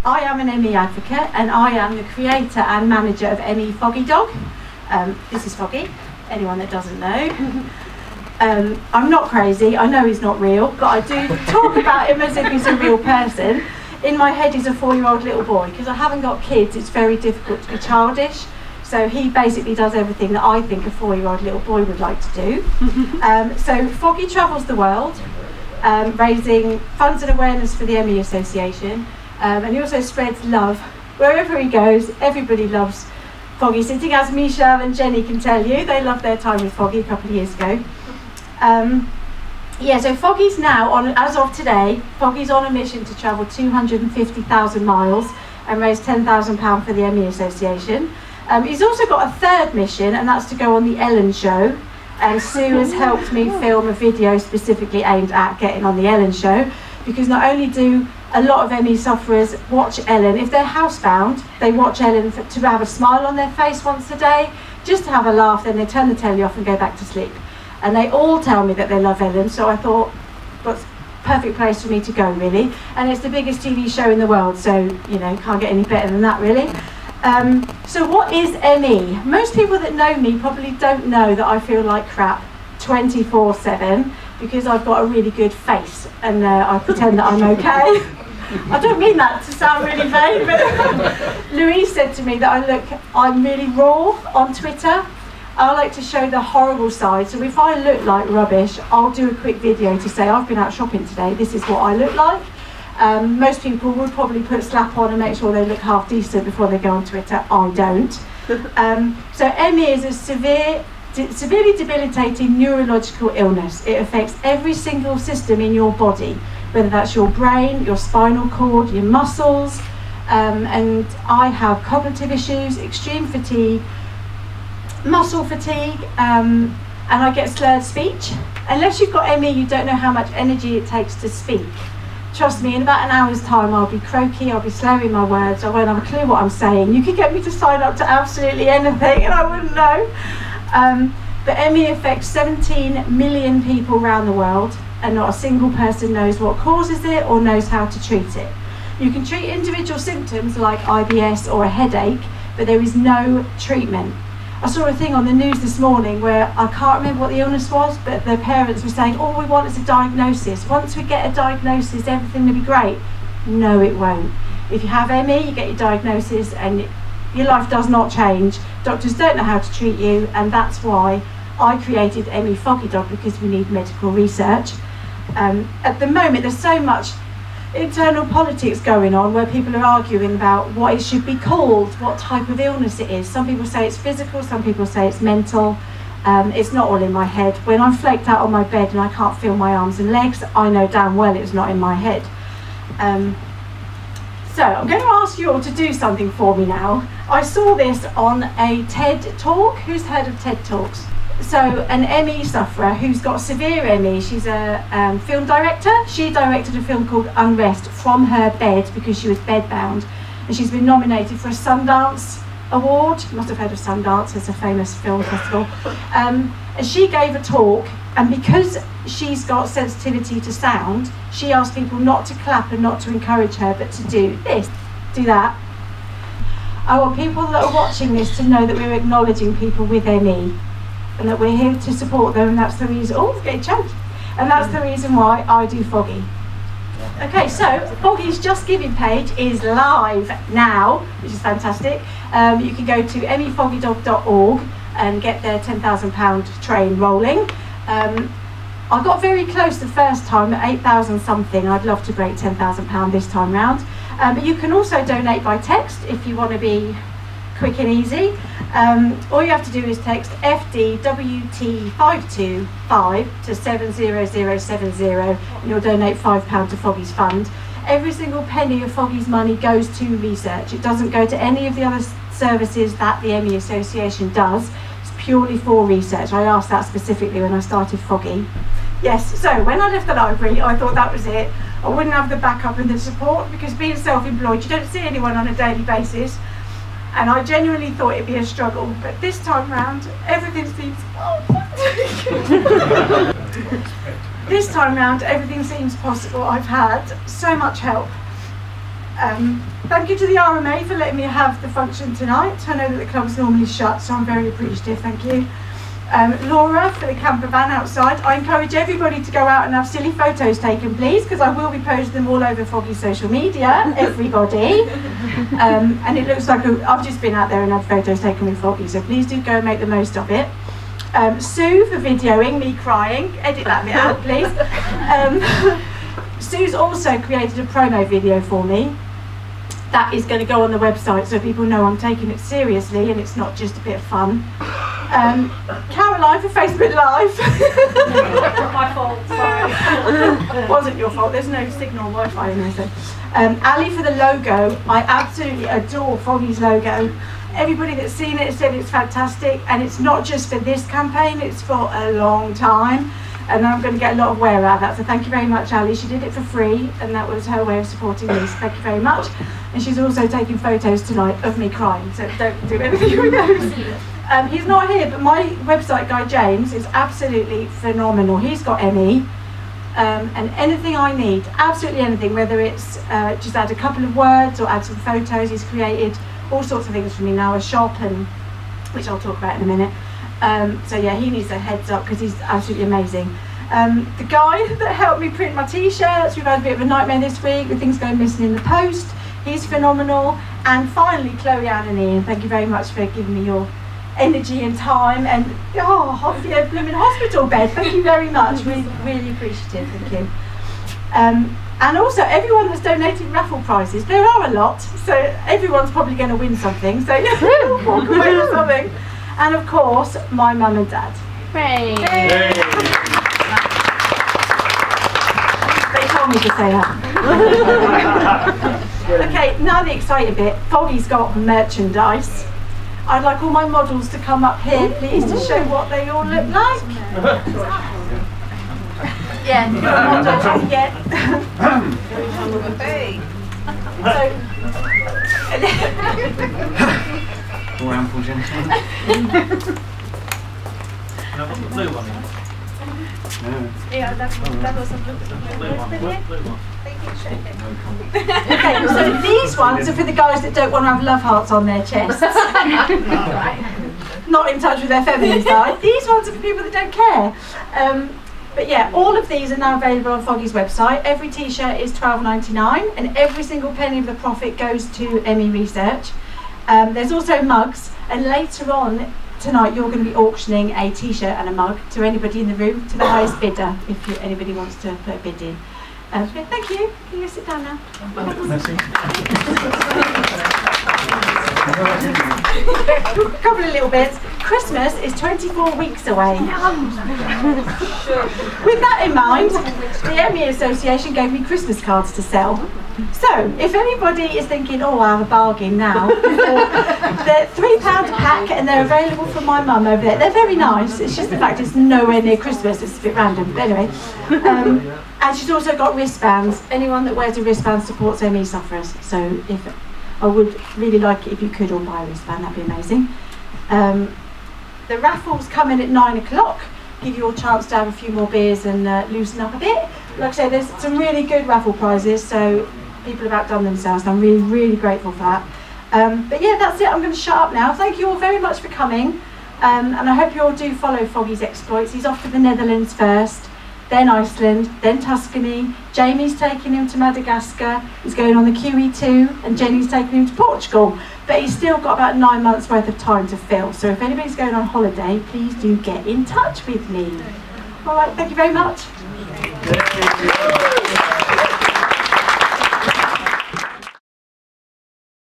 I am an Emmy advocate, and I am the creator and manager of Emmy Foggy Dog. This is Foggy, anyone that doesn't know. I'm not crazy, I know he's not real, but I do talk about him as if he's a real person. In my head he's a 4-year-old little boy. Because I haven't got kids, it's very difficult to be childish. So he basically does everything that I think a 4-year-old little boy would like to do. So Foggy travels the world, raising funds and awareness for the Emmy Association. And he also spreads love. Wherever he goes, everybody loves Foggy Sitting, as Michelle and Jenny can tell you. They loved their time with Foggy a couple of years ago. Yeah, so Foggy's now, as of today, Foggy's on a mission to travel 250,000 miles and raise £10,000 for the Emmy Association. He's also got a third mission, and that's to go on the Ellen Show. And Sue has helped me film a video specifically aimed at getting on the Ellen Show, because not only do a lot of Emmy sufferers watch Ellen, if they're housebound, they watch Ellen to have a smile on their face once a day, just to have a laugh, then they turn the telly off and go back to sleep. And they all tell me that they love Ellen, so I thought, that's a perfect place for me to go, really. And it's the biggest TV show in the world, so, you know, can't get any better than that, really. So what is Emmy? Most people that know me probably don't know that I feel like crap 24/7, because I've got a really good face, and I pretend that I'm okay. I don't mean that to sound really vain, but Louise said to me that I'm really raw on Twitter. I like to show the horrible side, so if I look like rubbish, I'll do a quick video to say I've been out shopping today, this is what I look like. Most people would probably put slap on and make sure they look half decent before they go on Twitter. I don't. So Emmy is a severely debilitating neurological illness. It affects every single system in your body, whether that's your brain, your spinal cord, your muscles, and I have cognitive issues, extreme fatigue, muscle fatigue, and I get slurred speech. Unless you've got Emmy, you don't know how much energy it takes to speak. Trust me, in about an hour's time I'll be croaky, I'll be slurring my words, I won't have a clue what I'm saying. You could get me to sign up to absolutely anything and I wouldn't know. But Emmy affects 17 million people around the world, and not a single person knows what causes it or knows how to treat it. You can treat individual symptoms like IBS or a headache, but there is no treatment. I saw a thing on the news this morning where I can't remember what the illness was, but the parents were saying, all we want is a diagnosis. Once we get a diagnosis, everything will be great. No, it won't. If you have ME, you get your diagnosis and your life does not change. Doctors don't know how to treat you, and that's why I created Emmy Foggy Dog, because we need medical research. At the moment, there's so much internal politics going on where people are arguing about what it should be called, what type of illness it is. Some people say it's physical, some people say it's mental. It's not all in my head. When I'm flaked out on my bed and I can't feel my arms and legs, I know damn well it's not in my head. So I'm going to ask you all to do something for me now. I saw this on a TED Talk. Who's heard of TED Talks? So an ME sufferer who's got severe ME, she's a film director. She directed a film called Unrest from her bed because she was bedbound, and she's been nominated for a Sundance Award. You must have heard of Sundance, it's a famous film festival. And she gave a talk, and because she's got sensitivity to sound, she asked people not to clap and not to encourage her, but to do this, do that. I want people that are watching this to know that we're acknowledging people with ME, and that we're here to support them, and that's the reason, oh, it's getting choked. And that's the reason why I do Foggy. Okay, so Foggy's Just Giving page is live now, which is fantastic. You can go to emmyfoggydog.org and get their £10,000 train rolling. I got very close the first time at 8,000 something. I'd love to break £10,000 this time round. But you can also donate by text if you want to be quick and easy. All you have to do is text FDWT525 to 70070 and you'll donate £5 to Foggy's fund. Every single penny of Foggy's money goes to research. It doesn't go to any of the other services that the Emmy Association does. It's purely for research. I asked that specifically when I started Foggy. Yes, so when I left the library, I thought that was it. I wouldn't have the backup and the support, because being self-employed, you don't see anyone on a daily basis. And I genuinely thought it'd be a struggle, but this time round, everything seems, this time round, everything seems possible. I've had so much help. Thank you to the RMA for letting me have the function tonight. I know that the club's normally shut, so I'm very appreciative, thank you. Laura for the camper van outside. I encourage everybody to go out and have silly photos taken, please, because I will be posting them all over Foggy's social media, everybody. And it looks like I've just been out there and had photos taken with Foggy, so please do go and make the most of it. Sue for videoing me crying. Edit that bit out, please. Sue's also created a promo video for me that is going to go on the website so people know I'm taking it seriously and it's not just a bit of fun. Caroline for Facebook Live. Not my fault, sorry. Wasn't your fault, there's no signal Wi-Fi in there. So. Ali for the logo. I absolutely adore Foggy's logo. Everybody that's seen it said it's fantastic, and it's not just for this campaign, it's for a long time. And I'm going to get a lot of wear out of that, so thank you very much, Ali. She did it for free, and that was her way of supporting me, so thank you very much. And she's also taking photos tonight of me crying, so don't do anything with those. He's not here, but my website guy, James, is absolutely phenomenal. He's got ME, and anything I need, absolutely anything, whether it's just add a couple of words or add some photos, he's created all sorts of things for me now, a shop, and which I'll talk about in a minute. So yeah, he needs a heads up because he's absolutely amazing. The guy that helped me print my t-shirts, we've had a bit of a nightmare this week with things going missing in the post. He's phenomenal. And finally, Chloe, Ann and Ian, thank you very much for giving me your energy and time, and off your blooming hospital bed. Thank you very much. Really, really appreciative. Thank you. And also everyone that's donated raffle prizes. There are a lot, so everyone's probably going to win something. So walk away with something. And of course, my mum and dad. Hooray! Hey. They told me to say that. Okay, now the exciting bit. Foggy's got merchandise. I'd like all my models to come up here, please, to show what they all look like. Yeah, models, yeah. More ample gentlemen. No, what's the blue one in? No. Yeah, that was a blue one. Okay, so these ones are for the guys that don't want to have love hearts on their chests. Not in touch with their feminine side. These ones are for people that don't care. But yeah, all of these are now available on Foggy's website. Every t-shirt is £12.99 and every single penny of the profit goes to ME Research. There's also mugs, and later on tonight you're going to be auctioning a t-shirt and a mug to anybody in the room, to the highest bidder, if anybody wants to put a bid in. Thank you. Can you sit down now? A couple of little bits. Christmas is 24 weeks away. With that in mind, the ME Association gave me Christmas cards to sell. So, if anybody is thinking, oh, I have a bargain now, they're £3 a pack and they're available from my mum over there. They're very nice. It's just the fact it's nowhere near Christmas. It's a bit random. But anyway. And she's also got wristbands. Anyone that wears a wristband supports ME sufferers. So if I would really like it if you could all buy a wristband, that'd be amazing. The raffles come in at 9 o'clock. Give you all a chance to have a few more beers and loosen up a bit. Like I say, there's some really good raffle prizes, so people have outdone themselves. I'm really, really grateful for that. But yeah, that's it. I'm going to shut up now. Thank you all very much for coming. And I hope you all do follow Foggy's exploits. He's off to the Netherlands first, then Iceland, then Tuscany. Jamie's taking him to Madagascar. He's going on the QE2, and Jenny's taking him to Portugal. But he's still got about 9 months worth of time to fill. So if anybody's going on holiday, please do get in touch with me. All right, thank you very much.